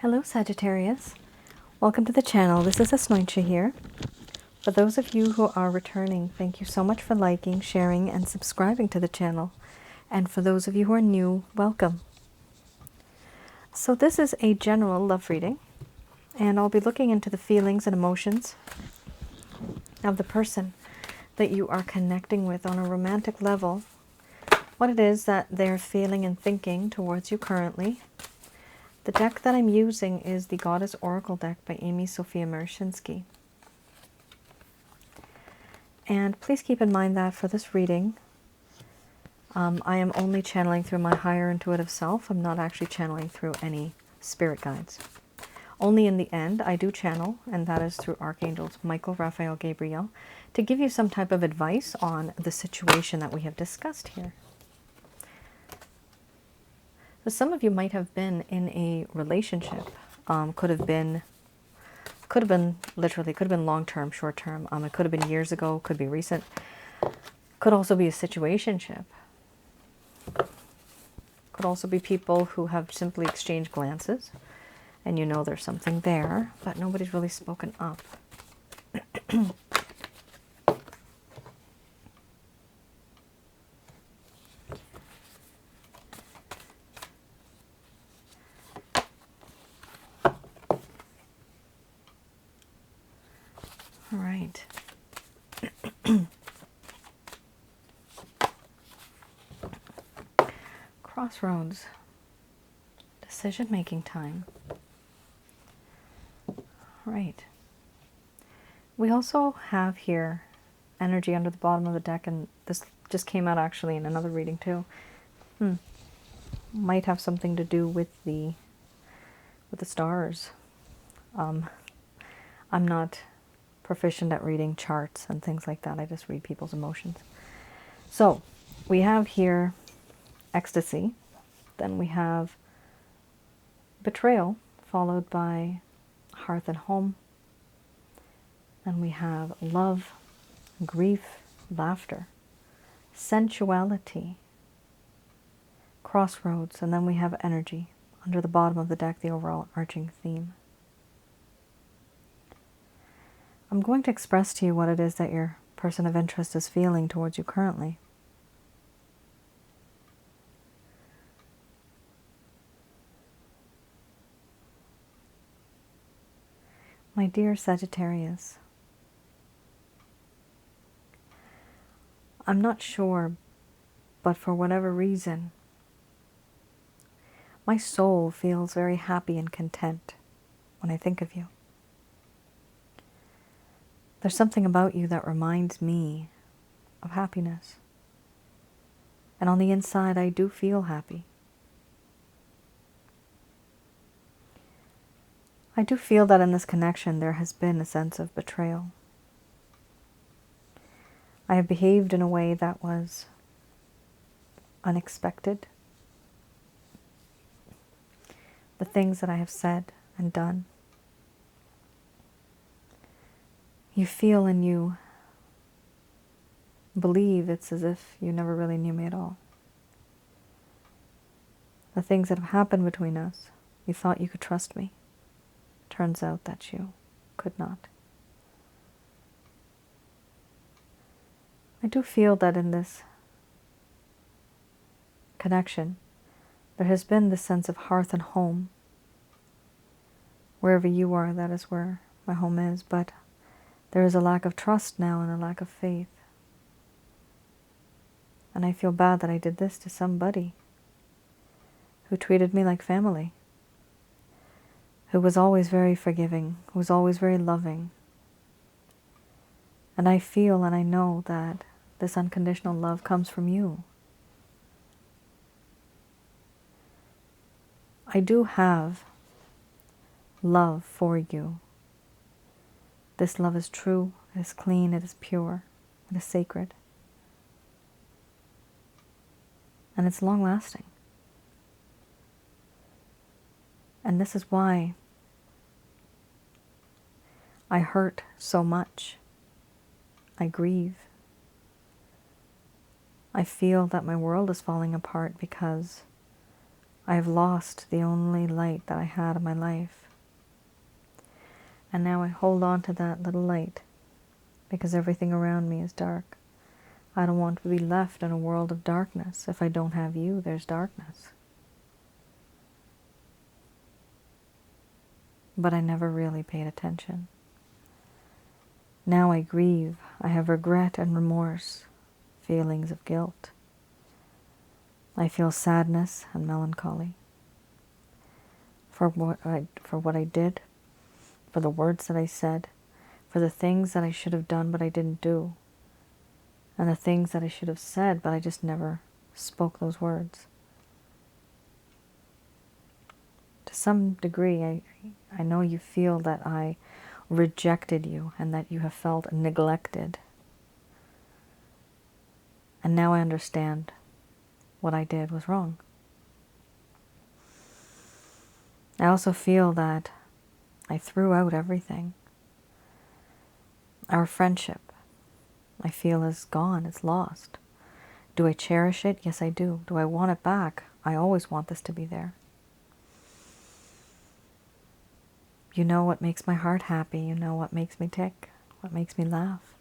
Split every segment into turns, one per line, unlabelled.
Hello Sagittarius, welcome to the channel. This is Asnointia here. For those of you who are returning, thank you so much for liking, sharing, and subscribing to the channel. And for those of you who are new, welcome. So this is a general love reading, and I'll be looking into the feelings and emotions of the person that you are connecting with on a romantic level, what it is that they're feeling and thinking towards you currently. The deck that I'm using is the Goddess Oracle deck by Amy Sophia Marashinsky. And please keep in mind that for this reading, I am only channeling through my higher intuitive self. I'm not actually channeling through any spirit guides. Only in the end, I do channel, and that is through Archangels Michael, Raphael, Gabriel, to give you some type of advice on the situation that we have discussed here. So some of you might have been in a relationship. Could have been literally, could have been long-term, short-term. It could have been years ago, could be recent. Could also be a situationship. Could also be people who have simply exchanged glances, and you know there's something there, but nobody's really spoken up. All right. Crossroads. Decision-making time. All right. We also have here energy under the bottom of the deck, and this just came out actually in another reading too. Might have something to do with the stars. I'm not proficient at reading charts and things like that. I just read people's emotions. So we have here ecstasy, then we have betrayal, followed by hearth and home, then we have love, grief, laughter, sensuality, crossroads, and then we have energy under the bottom of the deck, the overall arching theme. I'm going to express to you what it is that your person of interest is feeling towards you currently. My dear Sagittarius, I'm not sure, but for whatever reason, my soul feels very happy and content when I think of you. There's something about you that reminds me of happiness. And on the inside, I do feel happy. I do feel that in this connection, there has been a sense of betrayal. I have behaved in a way that was unexpected. The things that I have said and done. You feel and you believe it's as if you never really knew me at all. The things that have happened between us, you thought you could trust me. Turns out that you could not. I do feel that in this connection, there has been this sense of hearth and home. Wherever you are, that is where my home is, but there is a lack of trust now and a lack of faith. And I feel bad that I did this to somebody who treated me like family, who was always very forgiving, who was always very loving. And I feel and I know that this unconditional love comes from you. I do have love for you. This love is true, it is clean, it is pure, it is sacred. And it's long-lasting. And this is why I hurt so much. I grieve. I feel that my world is falling apart because I've lost the only light that I had in my life. And now I hold on to that little light because everything around me is dark. I don't want to be left in a world of darkness. If I don't have you, there's darkness. But I never really paid attention. Now I grieve. I have regret and remorse, feelings of guilt. I feel sadness and melancholy for what I did, for the words that I said, for the things that I should have done but I didn't do, and the things that I should have said but I just never spoke those words. To some degree, I know you feel that I rejected you and that you have felt neglected. And now I understand what I did was wrong. I also feel that I threw out everything. Our friendship, I feel, is gone, it's lost. Do I cherish it? Yes, I do. Do I want it back? I always want this to be there. You know what makes my heart happy. You know what makes me tick, what makes me laugh.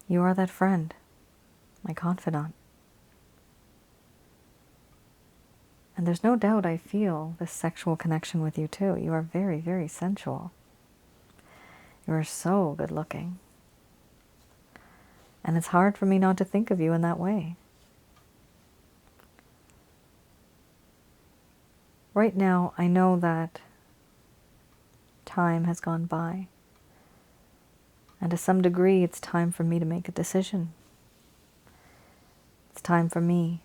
You are that friend, my confidant. And there's no doubt I feel this sexual connection with you too. You are very, very sensual. You are so good looking. And it's hard for me not to think of you in that way. Right now, I know that time has gone by. And to some degree, it's time for me to make a decision. It's time for me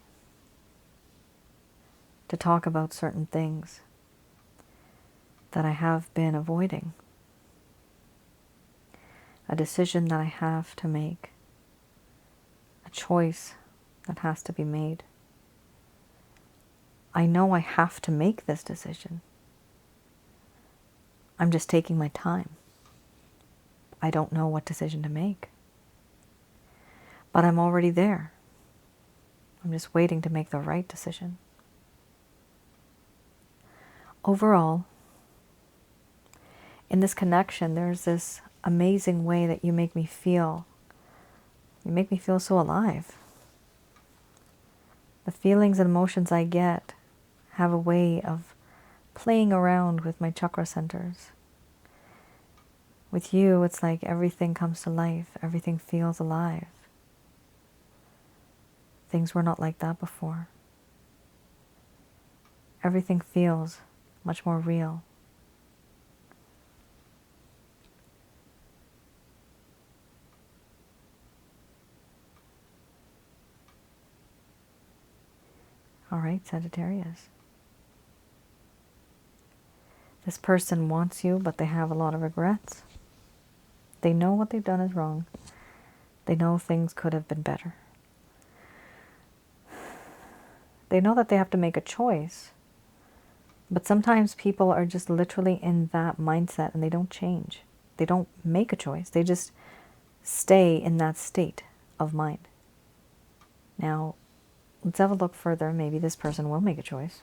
to talk about certain things that I have been avoiding. A decision that I have to make. A choice that has to be made. I know I have to make this decision. I'm just taking my time. I don't know what decision to make. But I'm already there. I'm just waiting to make the right decision. Overall, in this connection, there's this amazing way that you make me feel. You make me feel so alive. The feelings and emotions I get have a way of playing around with my chakra centers. With you, it's like everything comes to life. Everything feels alive. Things were not like that before. Everything feels much more real. All right, Sagittarius. This person wants you, but they have a lot of regrets. They know what they've done is wrong. They know things could have been better. They know that they have to make a choice. But sometimes people are just literally in that mindset and they don't change. They don't make a choice. They just stay in that state of mind. Now, let's have a look further. Maybe this person will make a choice.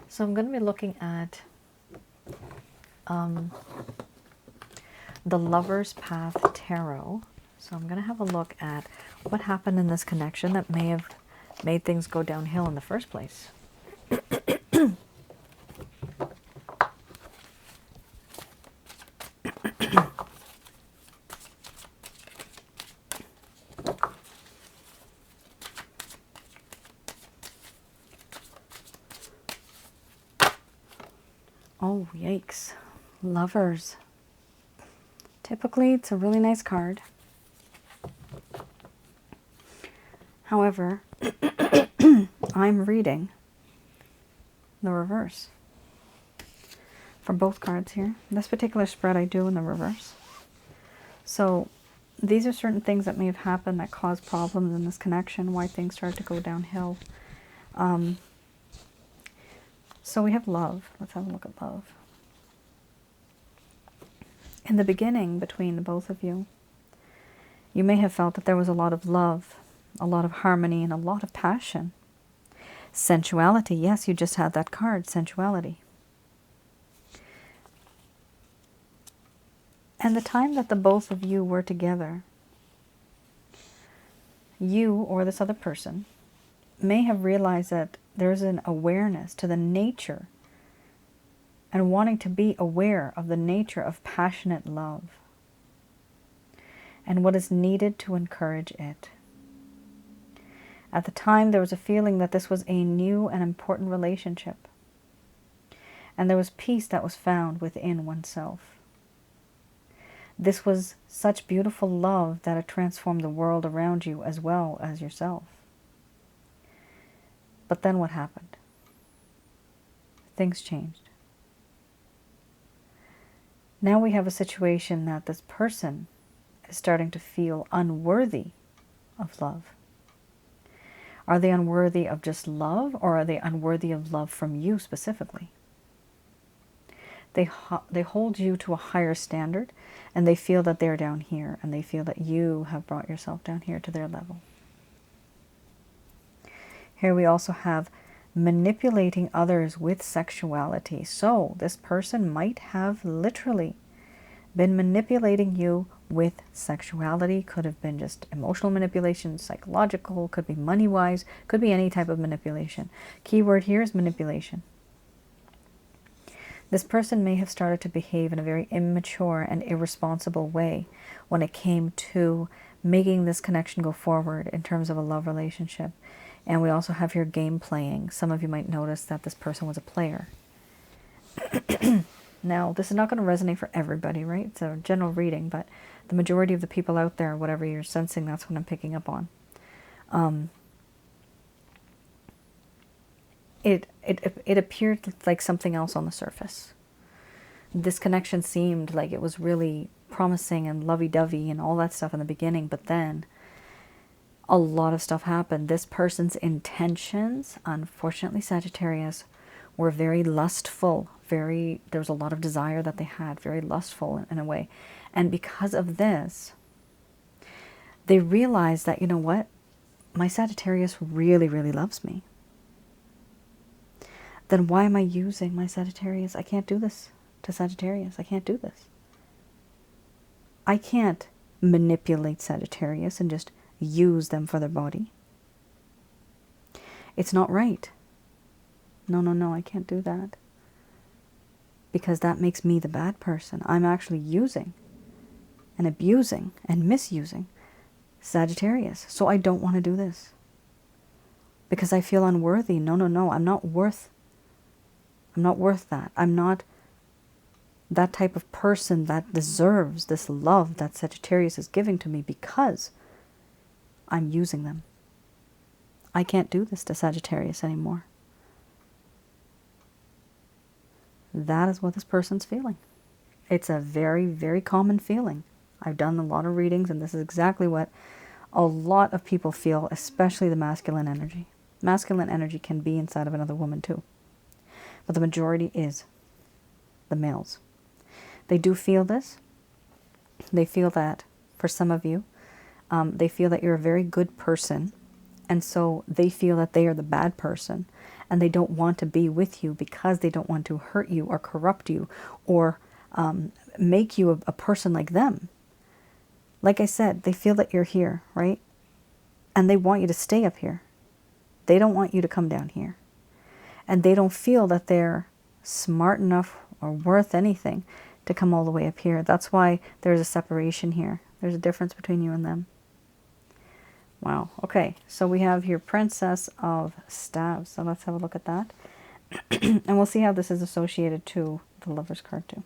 So I'm going to be looking at the Lover's Path Tarot. So I'm going to have a look at what happened in this connection that may have made things go downhill in the first place. Oh, yikes. Lovers. Typically, it's a really nice card. However, I'm reading the reverse for both cards here. This particular spread I do in the reverse. So these are certain things that may have happened that caused problems in this connection, why things started to go downhill. So we have love. Let's have a look at love. In the beginning, between the both of you, you may have felt that there was a lot of love a lot of harmony and a lot of passion. Sensuality, yes, you just had that card, sensuality. And the time that the both of you were together, you or this other person may have realized that there's an awareness to the nature and wanting to be aware of the nature of passionate love and what is needed to encourage it. At the time, there was a feeling that this was a new and important relationship, and there was peace that was found within oneself. This was such beautiful love that it transformed the world around you as well as yourself. But then what happened? Things changed. Now we have a situation that this person is starting to feel unworthy of love. Are they unworthy of just love, or are they unworthy of love from you specifically? They hold you to a higher standard, and they feel that they're down here, and they feel that you have brought yourself down here to their level. Here we also have manipulating others with sexuality. So this person might have literally been manipulating you with sexuality. Could have been just emotional manipulation, psychological, could be money-wise, could be any type of manipulation. Keyword here is manipulation. This person may have started to behave in a very immature and irresponsible way when it came to making this connection go forward in terms of a love relationship. And we also have here game playing. Some of you might notice that this person was a player. Now, this is not going to resonate for everybody, right? It's a general reading, but the majority of the people out there, whatever you're sensing, that's what I'm picking up on. It appeared like something else on the surface. This connection seemed like it was really promising and lovey-dovey and all that stuff in the beginning, but then a lot of stuff happened. This person's intentions, unfortunately, Sagittarius, were very lustful. There was a lot of desire that they had, very lustful in a way. And because of this, they realized that, you know what? My Sagittarius really, really loves me. Then why am I using my Sagittarius? I can't do this to Sagittarius. I can't do this. I can't manipulate Sagittarius and just use them for their body. It's not right. No, I can't do that. Because that makes me the bad person. I'm actually using and abusing and misusing Sagittarius. So I don't want to do this. Because I feel unworthy. No, I'm not worth that. I'm not that type of person that deserves this love that Sagittarius is giving to me because I'm using them. I can't do this to Sagittarius anymore. That is what this person's feeling. It's a very, very common feeling. I've done a lot of readings, and this is exactly what a lot of people feel, especially the masculine energy. Masculine energy can be inside of another woman too. But the majority is the males. They do feel this. They feel that, for some of you, they feel that you're a very good person, and so they feel that they are the bad person, and they don't want to be with you because they don't want to hurt you or corrupt you or make you a person like them. Like I said, they feel that you're here, right? And they want you to stay up here. They don't want you to come down here. And they don't feel that they're smart enough or worth anything to come all the way up here. That's why there's a separation here. There's a difference between you and them. Wow. Okay, so we have here Princess of Staves. So let's have a look at that. And we'll see how this is associated to the Lover's card too.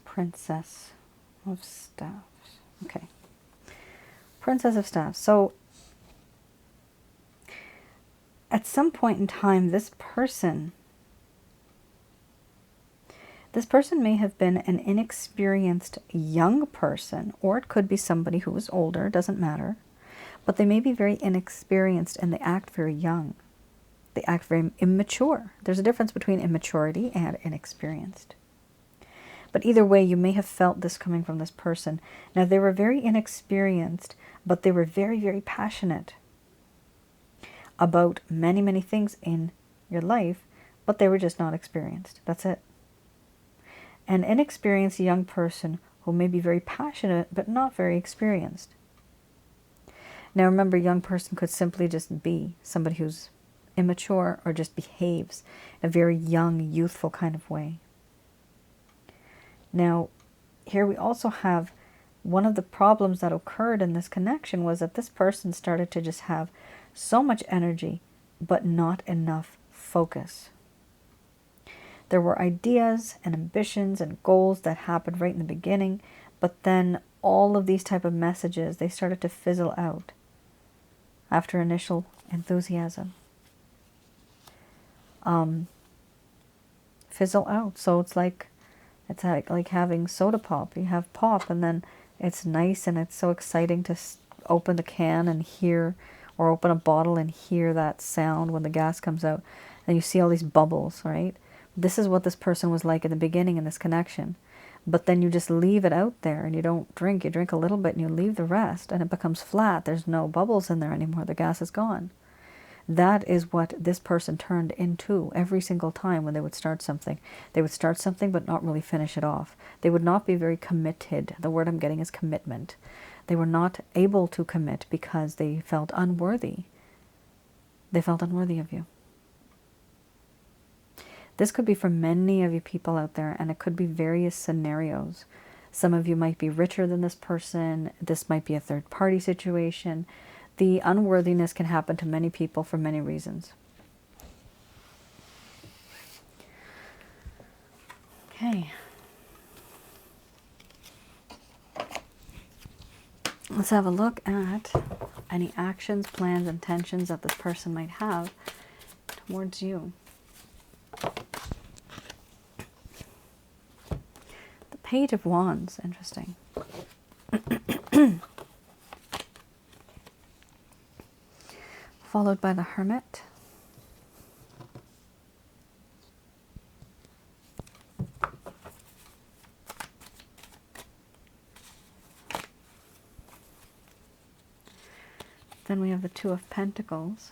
Princess of Staves. Okay. Princess of Staves. So at some point in time, this person may have been an inexperienced young person, or it could be somebody who is older, doesn't matter. But they may be very inexperienced and they act very young. They act very immature. There's a difference between immaturity and inexperienced. But either way, you may have felt this coming from this person. Now, they were very inexperienced, but they were very, very passionate about many, many things in your life, but they were just not experienced. That's it. An inexperienced young person who may be very passionate, but not very experienced. Now, remember, young person could simply just be somebody who's immature or just behaves in a very young, youthful kind of way. Now, here we also have one of the problems that occurred in this connection was that this person started to just have so much energy, but not enough focus. There were ideas and ambitions and goals that happened right in the beginning, but then all of these type of messages, they started to fizzle out after initial enthusiasm. Fizzle out. So it's like having soda pop. You have pop, and then it's nice and it's so exciting to open the can and hear, or open a bottle and hear that sound when the gas comes out, and you see all these bubbles, right? This is what this person was like in the beginning in this connection. But then you just leave it out there and you don't drink. You drink a little bit and you leave the rest, and it becomes flat. There's no bubbles in there anymore. The gas is gone. That is what this person turned into every single time when they would start something. They would start something but not really finish it off. They would not be very committed. The word I'm getting is commitment. They were not able to commit because they felt unworthy. They felt unworthy of you. This could be for many of you people out there, and it could be various scenarios. Some of you might be richer than this person. This might be a third-party situation. The unworthiness can happen to many people for many reasons. Okay. Let's have a look at any actions, plans, intentions that this person might have towards you. The Page of Wands, interesting. Followed by the Hermit. Then we have the Two of Pentacles.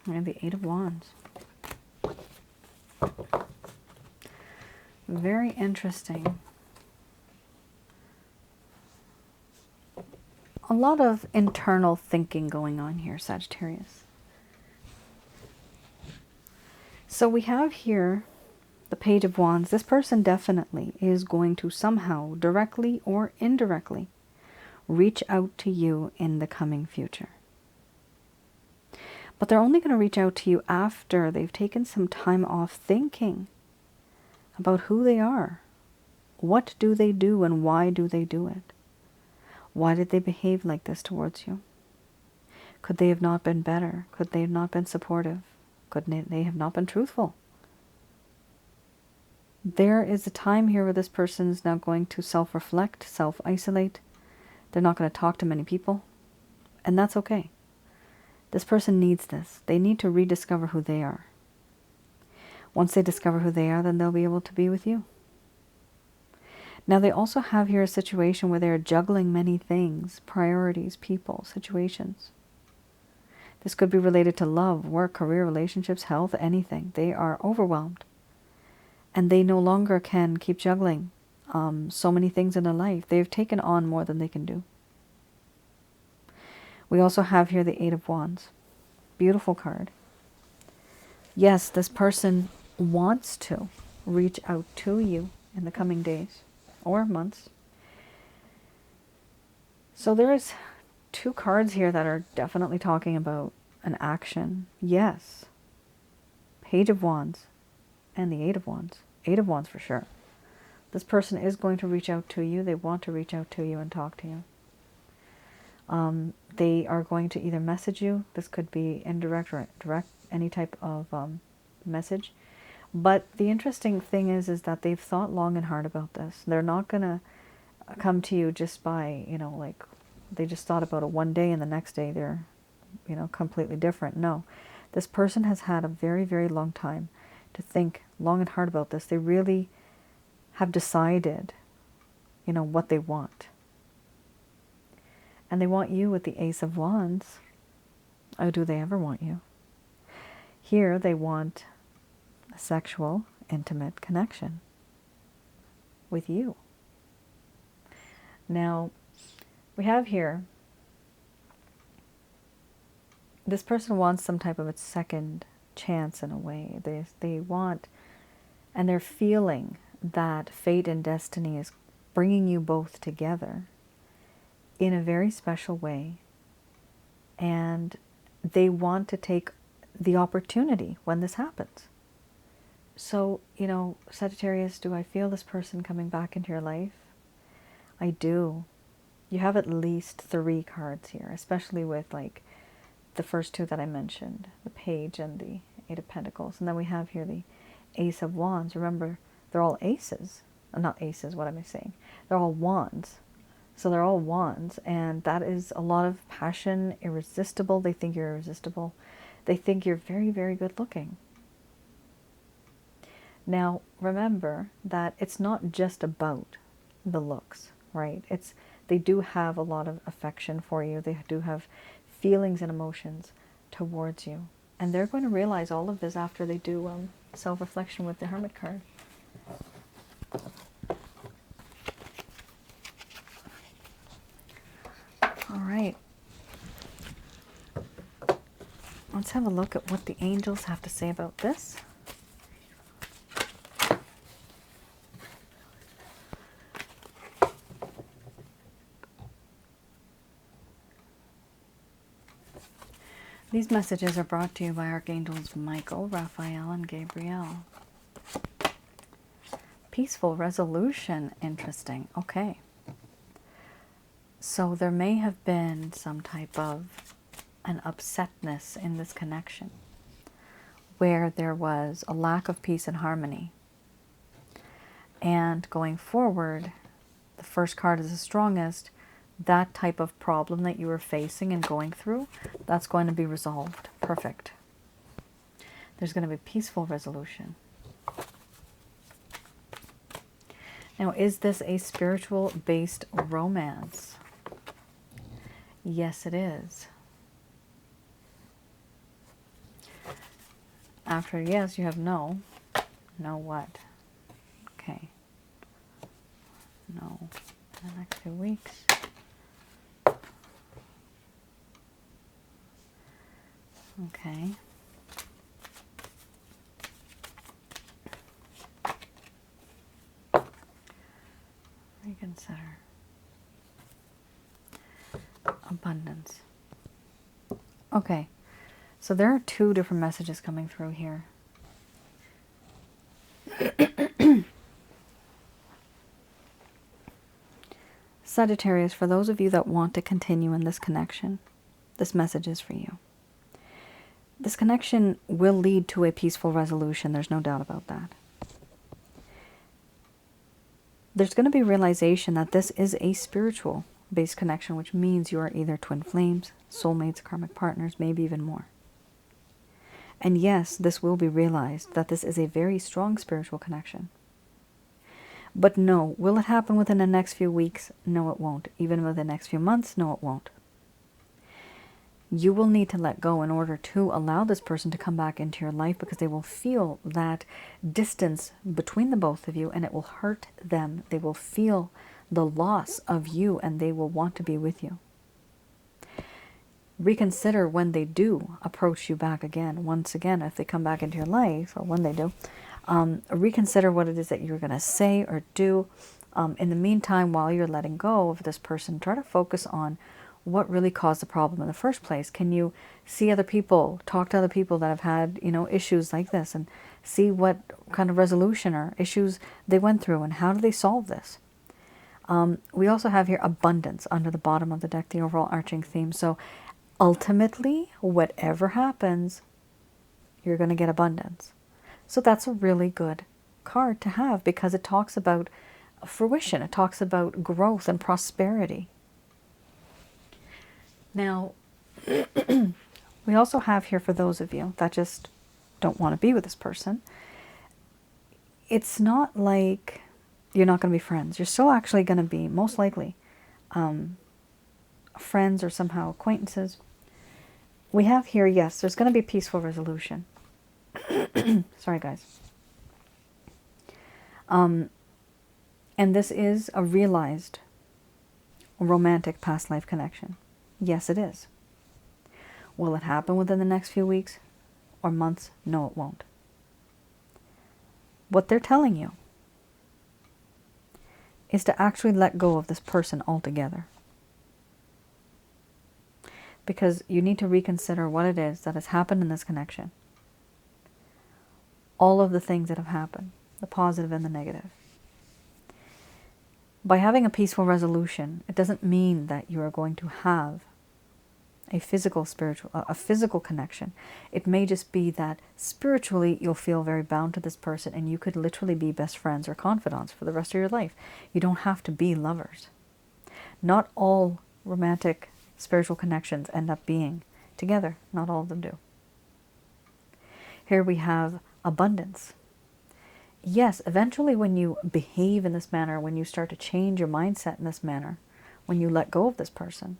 We have the Eight of Wands. Very interesting. A lot of internal thinking going on here, Sagittarius. So we have here the Page of Wands. This person definitely is going to somehow, directly or indirectly, reach out to you in the coming future. But they're only going to reach out to you after they've taken some time off thinking about who they are. What do they do and why do they do it? Why did they behave like this towards you? Could they have not been better? Could they have not been supportive? Could they have not been truthful? There is a time here where this person is now going to self-reflect, self-isolate. They're not going to talk to many people, and that's okay. This person needs this. They need to rediscover who they are. Once they discover who they are, then they'll be able to be with you. Now, they also have here a situation where they're juggling many things, priorities, people, situations. This could be related to love, work, career, relationships, health, anything. They are overwhelmed. And they no longer can keep juggling so many things in their life. They've taken on more than they can do. We also have here the Eight of Wands. Beautiful card. Yes, this person wants to reach out to you in the coming days or months. So there's two cards here that are definitely talking about an action. Yes. Page of Wands and the Eight of Wands. Eight of Wands for sure. This person is going to reach out to you. They want to reach out to you and talk to you. They are going to either message you. This could be indirect or direct, any type of message. But the interesting thing is that they've thought long and hard about this. They're not going to come to you just by, you know, like they just thought about it one day and the next day they're, you know, completely different. No, this person has had a very, very long time to think long and hard about this. They really have decided, you know, what they want. And they want you with the Ace of Wands. Oh, do they ever want you? Here they want a sexual, intimate connection with you. Now, we have here, this person wants some type of a second chance in a way. They want, and they're feeling that fate and destiny is bringing you both together in a very special way. And they want to take the opportunity when this happens. So, you know, Sagittarius, do I feel this person coming back into your life? I do. You have at least 3 cards here, especially with like the first 2 that I mentioned, the Page and the 8 of Pentacles. And then we have here the Ace of Wands. Remember, they're all aces. Not aces, what am I saying? They're all wands. So they're all wands, and that is a lot of passion, irresistible. They think you're irresistible. They think you're very, very good looking. Now, remember that it's not just about the looks, right? They do have a lot of affection for you. They do have feelings and emotions towards you. And they're going to realize all of this after they do self-reflection with the Hermit card. All right. Let's have a look at what the angels have to say about this. These messages are brought to you by Archangels Michael, Raphael, and Gabriel. Peaceful resolution. Interesting. Okay. So there may have been some type of an upsetness in this connection where there was a lack of peace and harmony. And going forward, the first card is the strongest. That type of problem that you were facing and going through, that's going to be resolved. Perfect. There's going to be peaceful resolution. Now, is this a spiritual-based romance? Yes, it is. After yes, you have no. No what? Okay. No. In the next few weeks. Okay. Reconsider. Abundance. Okay. So there are 2 different messages coming through here. Sagittarius, for those of you that want to continue in this connection, this message is for you. This connection will lead to a peaceful resolution. There's no doubt about that. There's going to be realization that this is a spiritual-based connection, which means you are either twin flames, soulmates, karmic partners, maybe even more. And yes, this will be realized that this is a very strong spiritual connection. But no, will it happen within the next few weeks? No, it won't. Even within the next few months? No, it won't. You will need to let go in order to allow this person to come back into your life, because they will feel that distance between the both of you and it will hurt them. They will feel the loss of you and they will want to be with you. Reconsider when they do approach you back again. Once again, if they come back into your life, or when they do, reconsider what it is that you're going to say or do. In the meantime, while you're letting go of this person, try to focus on what really caused the problem in the first place. Can you see other people, talk to other people that have had, issues like this, and see what kind of resolution or issues they went through and how do they solve this? We also have here abundance under the bottom of the deck, the overall arching theme. So ultimately, whatever happens, you're going to get abundance. So that's a really good card to have because it talks about fruition. It talks about growth and prosperity. Now, we also have here, for those of you that just don't want to be with this person, it's not like you're not going to be friends. You're still actually going to be, most likely, friends or somehow acquaintances. We have here, yes, there's going to be peaceful resolution. Sorry, guys. And this is a realized romantic past life connection. Yes, it is. Will it happen within the next few weeks or months? No, it won't. What they're telling you is to actually let go of this person altogether. Because you need to reconsider what it is that has happened in this connection. All of the things that have happened, the positive and the negative. By having a peaceful resolution, it doesn't mean that you are going to have a physical connection. It may just be that spiritually you'll feel very bound to this person and you could literally be best friends or confidants for the rest of your life. You don't have to be lovers. Not all romantic spiritual connections end up being together. Not all of them do. Here we have abundance. Yes, eventually when you behave in this manner, when you start to change your mindset in this manner, when you let go of this person,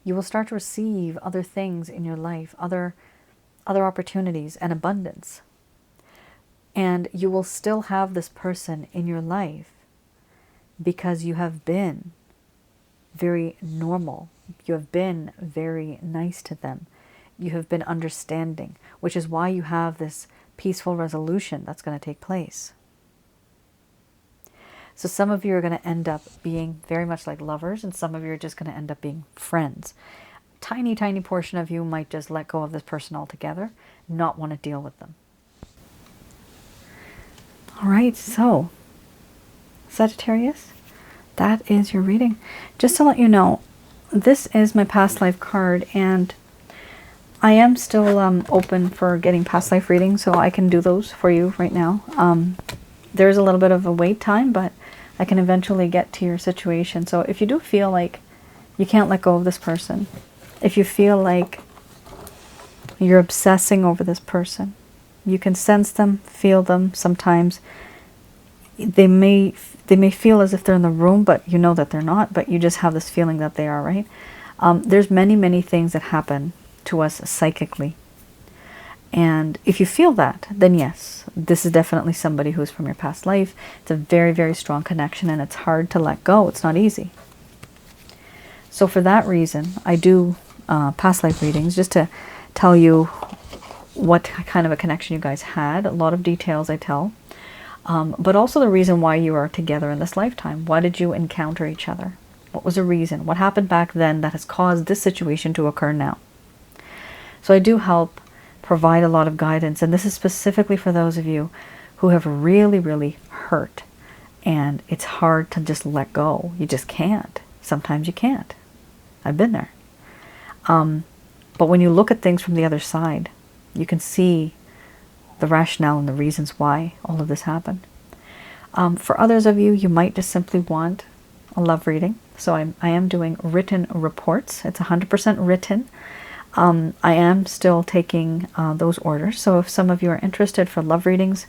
you will start to receive other things in your life, other opportunities and abundance. And you will still have this person in your life because you have been very normal. You have been very nice to them. You have been understanding, which is why you have this peaceful resolution that's going to take place. So some of you are going to end up being very much like lovers, and some of you are just going to end up being friends. Tiny, tiny portion of you might just let go of this person altogether, not want to deal with them. All right, so Sagittarius, that is your reading. Just to let you know, this is my past life card, and I am still open for getting past life readings, so I can do those for you right now. There's a little bit of a wait time, but I can eventually get to your situation. So if you do feel like you can't let go of this person, if you feel like you're obsessing over this person, you can sense them, feel them. Sometimes they may feel as if they're in the room, but you know that they're not, but you just have this feeling that they are, right? There's many, many things that happen to us psychically. And if you feel that, then yes, this is definitely somebody who's from your past life. It's a very, very strong connection, and it's hard to let go. It's not easy. So for that reason, I do past life readings just to tell you what kind of a connection you guys had. A lot of details I tell. But also the reason why you are together in this lifetime. Why did you encounter each other? What was the reason? What happened back then that has caused this situation to occur now? So I do help provide a lot of guidance, and this is specifically for those of you who have really, really hurt, and it's hard to just let go. You just can't. Sometimes you can't. I've been there. But when you look at things from the other side, you can see the rationale and the reasons why all of this happened. For others of you, you might just simply want a love reading. So I am doing written reports. It's 100% written. I am still taking those orders, so if some of you are interested for love readings,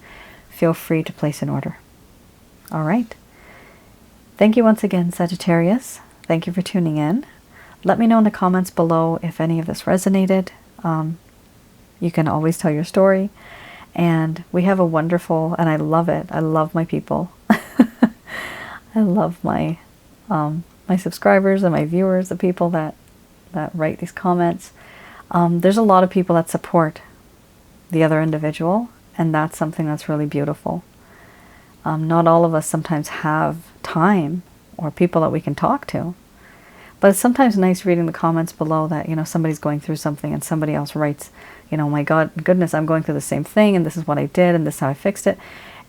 feel free to place an order. All right. Thank you once again, Sagittarius. Thank you for tuning in. Let me know in the comments below if any of this resonated. You can always tell your story. And we have a wonderful, and I love it. I love my people. I love my subscribers and my viewers, the people that write these comments. There's a lot of people that support the other individual, and that's something that's really beautiful. Not all of us sometimes have time or people that we can talk to, but it's sometimes nice reading the comments below that, you know, somebody's going through something and somebody else writes, you know, my goodness, I'm going through the same thing, and this is what I did, and this is how I fixed it.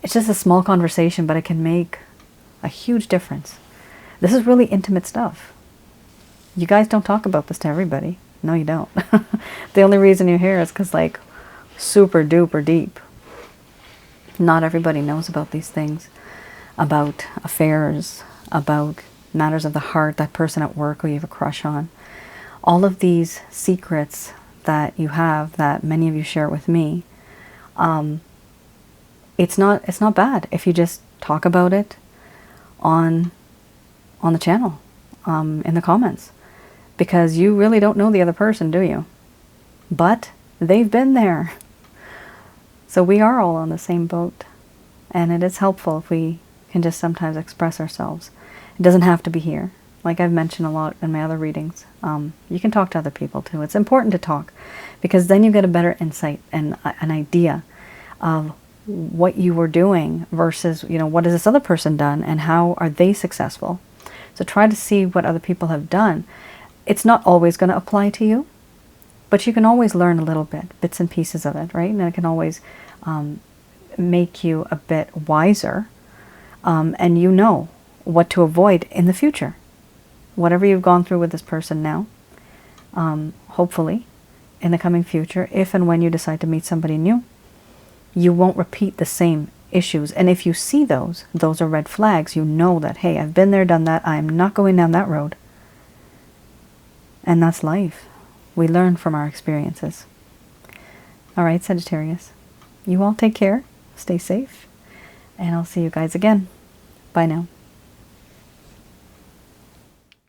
It's just a small conversation, but it can make a huge difference. This is really intimate stuff. You guys don't talk about this to everybody. No, you don't. The only reason you're here is because, like, super duper deep Not everybody knows about these things, about affairs, about matters of the heart, that person at work who you have a crush on. All of these secrets that you have, that many of you share with me, it's not bad if you just talk about it on the channel, in the comments, because you really don't know the other person, do you? But they've been there. So we are all on the same boat, and it is helpful if we can just sometimes express ourselves. It doesn't have to be here. Like I've mentioned a lot in my other readings, you can talk to other people too. It's important to talk, because then you get a better insight and an idea of what you were doing versus, what has this other person done and how are they successful. So try to see what other people have done. It's not always going to apply to you, but you can always learn a little bit, bits and pieces of it, right? And it can always make you a bit wiser, and you know what to avoid in the future. Whatever you've gone through with this person now, hopefully in the coming future, if and when you decide to meet somebody new, you won't repeat the same issues. And if you see those are red flags. You know that, hey, I've been there, done that. I'm not going down that road. And that's life. We learn from our experiences. All right, Sagittarius. You all take care. Stay safe. And I'll see you guys again. Bye now.